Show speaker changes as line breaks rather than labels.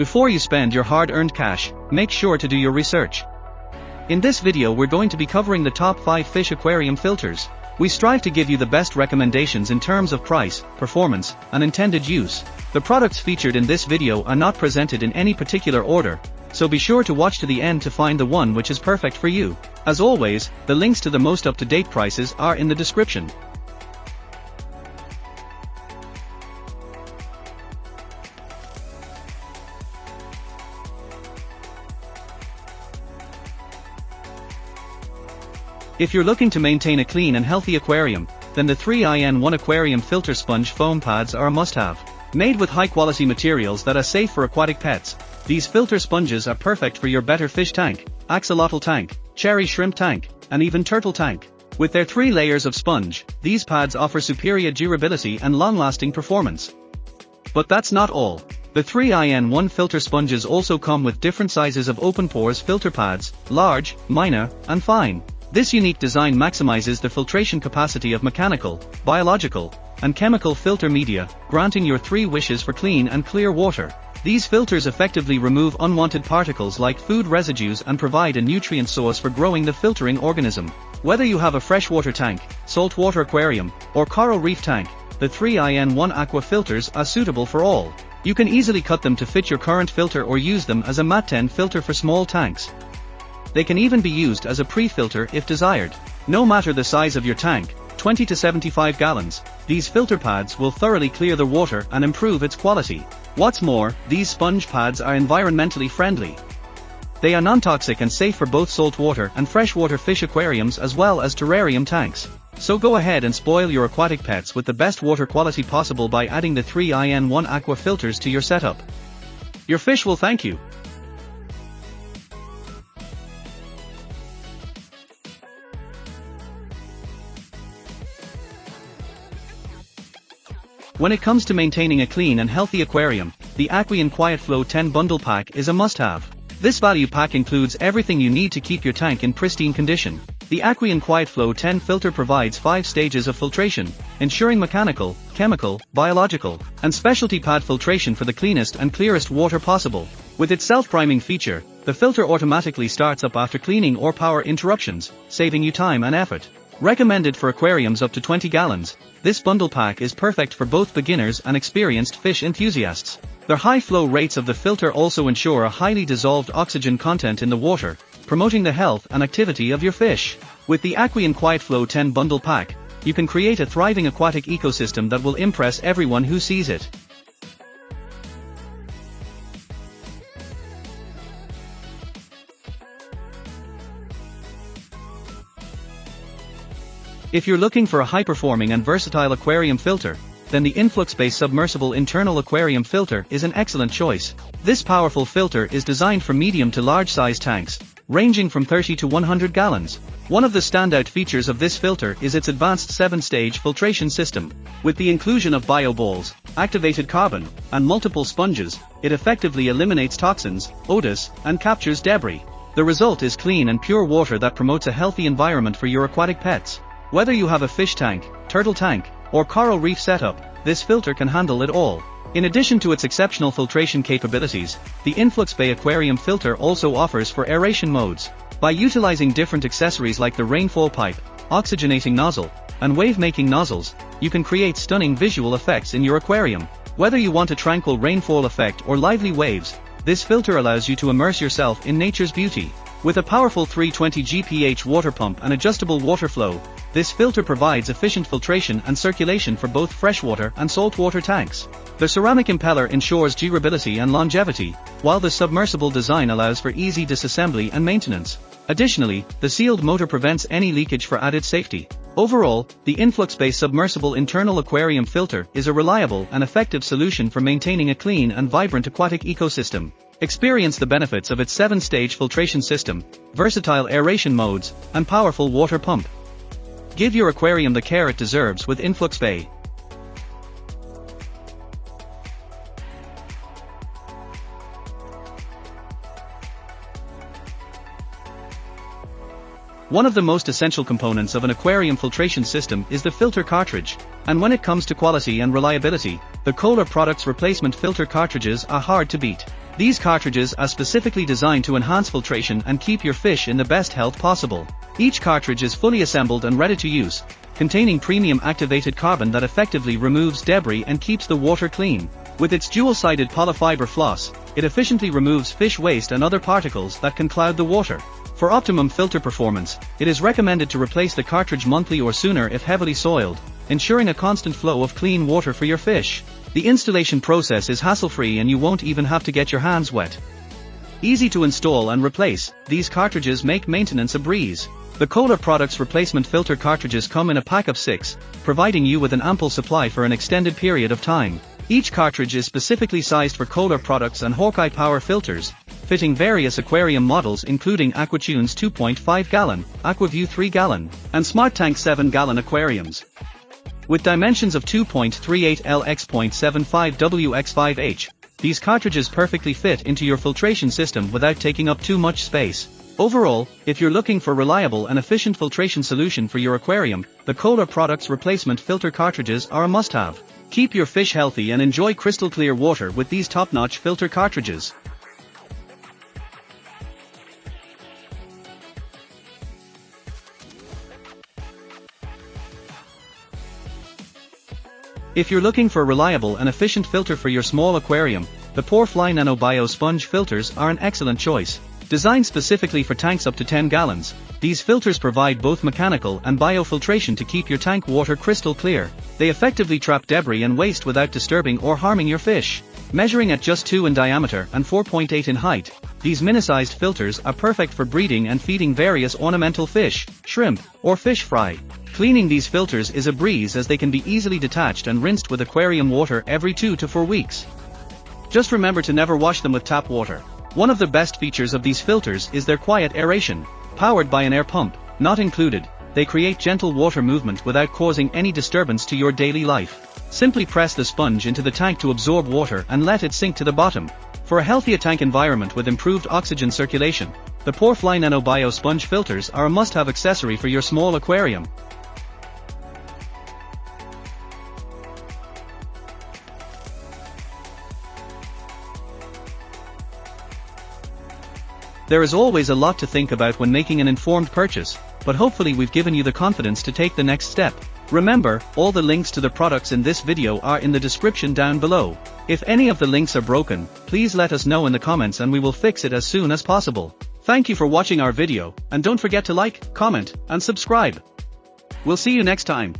Before you spend your hard-earned cash, make sure to do your research. In this video we're going to be covering the top 5 fish aquarium filters. We strive to give you the best recommendations in terms of price, performance, and intended use. The products featured in this video are not presented in any particular order, so be sure to watch to the end to find the one which is perfect for you. As always, the links to the most up-to-date prices are in the description. If you're looking to maintain a clean and healthy aquarium, then the 3-in-1 Aquarium Filter Sponge Foam Pads are a must-have. Made with high-quality materials that are safe for aquatic pets, these filter sponges are perfect for your better fish tank, axolotl tank, cherry shrimp tank, and even turtle tank. With their 3 layers of sponge, these pads offer superior durability and long-lasting performance. But that's not all. The 3-in-1 filter sponges also come with different sizes of open pores filter pads, large, minor, and fine. This unique design maximizes the filtration capacity of mechanical, biological, and chemical filter media, granting your 3 wishes for clean and clear water. These filters effectively remove unwanted particles like food residues and provide a nutrient source for growing the filtering organism. Whether you have a freshwater tank, saltwater aquarium, or coral reef tank, the 3-in-1 aqua filters are suitable for all. You can easily cut them to fit your current filter or use them as a mat-10 filter for small tanks. They can even be used as a pre-filter if desired. No matter the size of your tank, 20 to 75 gallons, these filter pads will thoroughly clear the water and improve its quality. What's more, these sponge pads are environmentally friendly. They are non-toxic and safe for both saltwater and freshwater fish aquariums as well as terrarium tanks. So go ahead and spoil your aquatic pets with the best water quality possible by adding the 3-in-1 aqua filters to your setup. Your fish will thank you. When it comes to maintaining a clean and healthy aquarium, the Aquarium Quiet Flow 10 Bundle Pack is a must-have. This value pack includes everything you need to keep your tank in pristine condition. The Aquarium Quiet Flow 10 filter provides 5 stages of filtration, ensuring mechanical, chemical, biological, and specialty pad filtration for the cleanest and clearest water possible. With its self-priming feature, the filter automatically starts up after cleaning or power interruptions, saving you time and effort. Recommended for aquariums up to 20 gallons, this bundle pack is perfect for both beginners and experienced fish enthusiasts. The high flow rates of the filter also ensure a highly dissolved oxygen content in the water, promoting the health and activity of your fish. With the Aquarium Quiet Flow 10 Bundle Pack, you can create a thriving aquatic ecosystem that will impress everyone who sees it. If you're looking for a high-performing and versatile aquarium filter, then the influx-based submersible internal aquarium filter is an excellent choice. This powerful filter is designed for medium to large-size tanks, ranging from 30 to 100 gallons. One of the standout features of this filter is its advanced 7-stage filtration system. With the inclusion of bioballs, activated carbon, and multiple sponges, it effectively eliminates toxins, odors, and captures debris. The result is clean and pure water that promotes a healthy environment for your aquatic pets. Whether you have a fish tank, turtle tank, or coral reef setup, this filter can handle it all. In addition to its exceptional filtration capabilities, the Influx Bay Aquarium filter also offers for aeration modes. By utilizing different accessories like the rainfall pipe, oxygenating nozzle, and wave-making nozzles, you can create stunning visual effects in your aquarium. Whether you want a tranquil rainfall effect or lively waves, this filter allows you to immerse yourself in nature's beauty. With a powerful 320 GPH water pump and adjustable water flow, this filter provides efficient filtration and circulation for both freshwater and saltwater tanks. The ceramic impeller ensures durability and longevity, while the submersible design allows for easy disassembly and maintenance. Additionally, the sealed motor prevents any leakage for added safety. Overall, the influx-based submersible internal aquarium filter is a reliable and effective solution for maintaining a clean and vibrant aquatic ecosystem. Experience the benefits of its 7-stage filtration system, versatile aeration modes, and powerful water pump. Give your aquarium the care it deserves with Influx Bay. One of the most essential components of an aquarium filtration system is the filter cartridge, and when it comes to quality and reliability, the Kohler Products replacement filter cartridges are hard to beat. These cartridges are specifically designed to enhance filtration and keep your fish in the best health possible. Each cartridge is fully assembled and ready to use, containing premium activated carbon that effectively removes debris and keeps the water clean. With its dual-sided polyfiber floss, it efficiently removes fish waste and other particles that can cloud the water. For optimum filter performance, it is recommended to replace the cartridge monthly or sooner if heavily soiled, ensuring a constant flow of clean water for your fish. The installation process is hassle-free and you won't even have to get your hands wet. Easy to install and replace, these cartridges make maintenance a breeze. The Kohler Products replacement filter cartridges come in a pack of 6, providing you with an ample supply for an extended period of time. Each cartridge is specifically sized for Kohler Products and Hawkeye Power filters, fitting various aquarium models including AquaTunes 2.5-gallon, AquaView 3-gallon, and SmartTank 7-gallon aquariums. With dimensions of 2.38 L x 0.75 W x 5H, these cartridges perfectly fit into your filtration system without taking up too much space. Overall, if you're looking for reliable and efficient filtration solution for your aquarium, the Kohler Products replacement filter cartridges are a must-have. Keep your fish healthy and enjoy crystal clear water with these top-notch filter cartridges. If you're looking for a reliable and efficient filter for your small aquarium, the PoreFly Nano Bio Sponge filters are an excellent choice. Designed specifically for tanks up to 10 gallons, these filters provide both mechanical and biofiltration to keep your tank water crystal clear. They effectively trap debris and waste without disturbing or harming your fish. Measuring at just 2 in diameter and 4.8 in height, these mini-sized filters are perfect for breeding and feeding various ornamental fish, shrimp, or fish fry. Cleaning these filters is a breeze as they can be easily detached and rinsed with aquarium water every 2 to 4 weeks. Just remember to never wash them with tap water. One of the best features of these filters is their quiet aeration. Powered by an air pump, not included, they create gentle water movement without causing any disturbance to your daily life. Simply press the sponge into the tank to absorb water and let it sink to the bottom. For a healthier tank environment with improved oxygen circulation, the PoreFly Nano Bio Sponge filters are a must-have accessory for your small aquarium. There is always a lot to think about when making an informed purchase, but hopefully we've given you the confidence to take the next step. Remember, all the links to the products in this video are in the description down below. If any of the links are broken, please let us know in the comments and we will fix it as soon as possible. Thank you for watching our video, and don't forget to like, comment, and subscribe. We'll see you next time.